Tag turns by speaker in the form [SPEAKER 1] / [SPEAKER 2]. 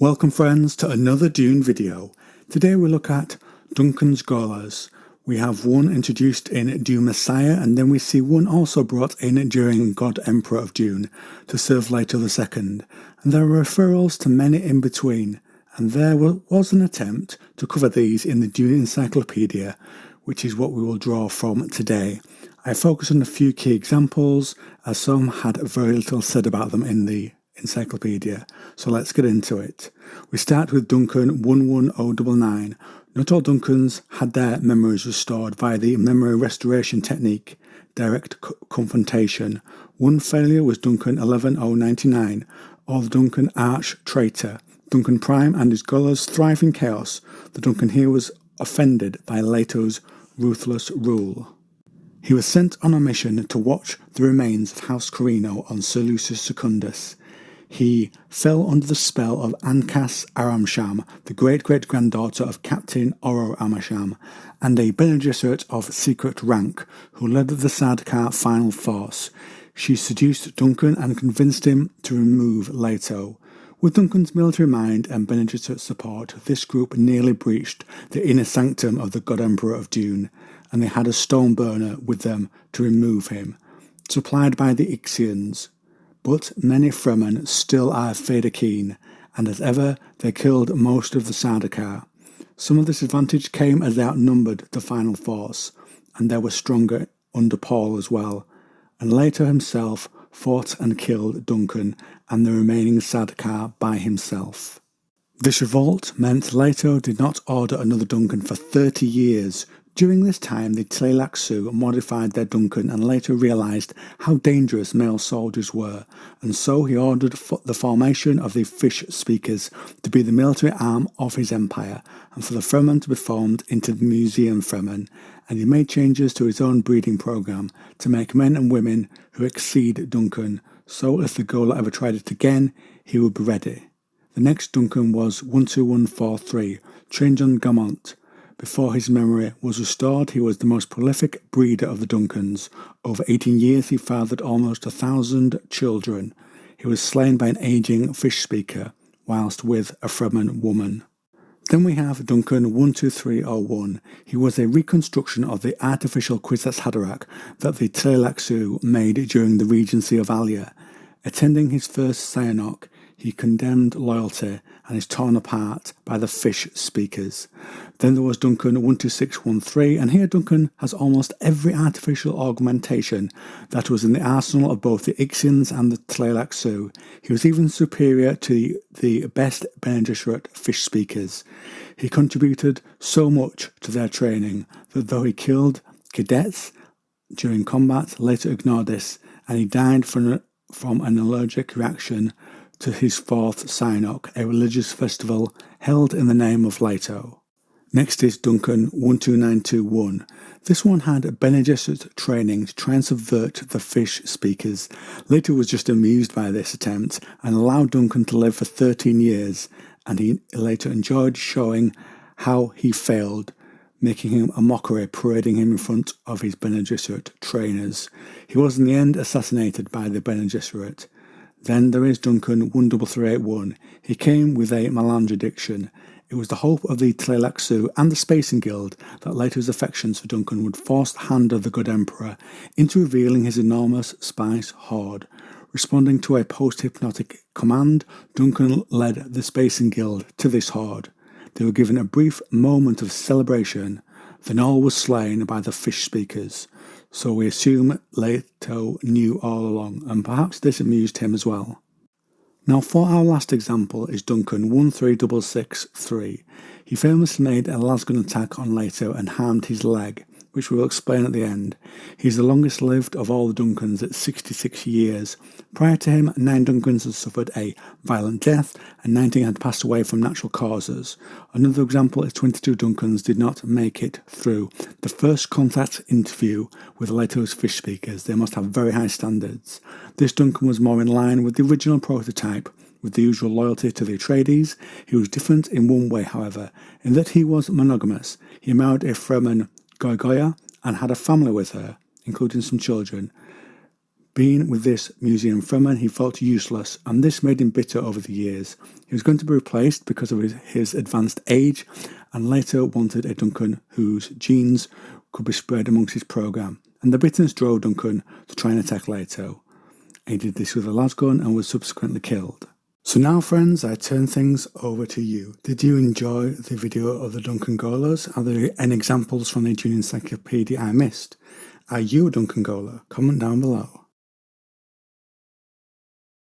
[SPEAKER 1] Welcome friends to another Dune video. Today we look at Duncans Gholas. We have one introduced in Dune Messiah, and then we see one also brought in during God Emperor of Dune to serve Leto II. And there are referrals to many in between, and there was an attempt to cover these in the Dune Encyclopaedia, which is what we will draw from today. I focus on a few key examples, as some had very little said about them in the Encyclopedia, so let's get into it. We start with Duncan 11099. Not all Duncans had their memories restored via the memory restoration technique, direct confrontation. One failure was Duncan 11099, or the Duncan arch traitor. Duncan Prime and his Gholas thrive in chaos. The Duncan here was offended by Leto's ruthless rule. He was sent on a mission to watch the remains of House Carino on Sir Lucius Secundus. He fell under the spell of Ankas Aramsham, the great-great-granddaughter of Captain Oro Amasham, and a Bene Gesserit of secret rank, who led the Sardaukar final force. She seduced Duncan and convinced him to remove Leto. With Duncan's military mind and Bene Gesserit support, this group nearly breached the inner sanctum of the God Emperor of Dune, and they had a stone burner with them to remove him, supplied by the Ixians. But many Fremen still are Fader keen, and as ever they killed most of the Sardaukar. Some of this advantage came as they outnumbered the final force, and they were stronger under Paul as well, and Leto himself fought and killed Duncan and the remaining Sardaukar by himself. This revolt meant Leto did not order another Duncan for 30 years. During this time, the Tleilaxu modified their Duncan and later realised how dangerous male soldiers were, and so he ordered the formation of the Fish Speakers to be the military arm of his empire, and for the Fremen to be formed into the Museum Fremen, and he made changes to his own breeding programme to make men and women who exceed Duncan, so if the Ghola ever tried it again, he would be ready. The next Duncan was 12143, trained on Gamont. Before his memory was restored, he was the most prolific breeder of the Duncans. Over 18 years he fathered almost 1,000 children. He was slain by an ageing fish speaker, whilst with a Fremen woman. Then we have Duncan 12301. He was a reconstruction of the artificial Kwisatz Haderach that the Tleilaxu made during the Regency of Alia. Attending his first Sihanouk, he condemned loyalty and is torn apart by the Fish Speakers. Then there was Duncan 12613, and here Duncan has almost every artificial augmentation that was in the arsenal of both the Ixians and the Tleilaxu. He was even superior to the best Bene Gesserit Fish Speakers. He contributed so much to their training that though he killed cadets during combat, later ignored this, and he died from an allergic reaction to his fourth Sihanouk, a religious festival held in the name of Leto. Next is Duncan 12921. This one had Bene Gesserit training to try and subvert the Fish Speakers. Leto was just amused by this attempt and allowed Duncan to live for 13 years, and he later enjoyed showing how he failed, making him a mockery, parading him in front of his Bene Gesserit trainers. He was in the end assassinated by the Bene Gesserit. Then there is Duncan 13381. He came with a melange addiction. It was the hope of the Tleilaxu and the Spacing Guild that Leto's affections for Duncan would force the hand of the God Emperor into revealing his enormous spice hoard. Responding to a post-hypnotic command, Duncan led the Spacing Guild to this hoard. They were given a brief moment of celebration, then all was slain by the Fish Speakers. So we assume Leto knew all along, and perhaps this amused him as well. Now for our last example is Duncan 13663. He famously made a lasgun attack on Leto and harmed his leg, which we will explain at the end. He is the longest lived of all the Duncans at 66 years. Prior to him, 9 Duncans had suffered a violent death and 19 had passed away from natural causes. Another example is 22 Duncans did not make it through the first contact interview with Leto's Fish Speakers. They must have very high standards. This Duncan was more in line with the original prototype, with the usual loyalty to the Atreides. He was different in one way, however, in that he was monogamous. He married a Fremen Goya and had a family with her, including some children. being with this museum Fremen, he felt useless, and this made him bitter over the years. He was going to be replaced because of his advanced age, and later wanted a Duncan whose genes could be spread amongst his programme. And the Britons drove Duncan to try and attack Leto. He did this with a lasgun and was subsequently killed. So now, friends, I turn things over to you. Did you enjoy the video of the Duncans Gholas? Are there any examples from the Dune Encyclopaedia I missed? Are you a Duncan Ghola? Comment down below.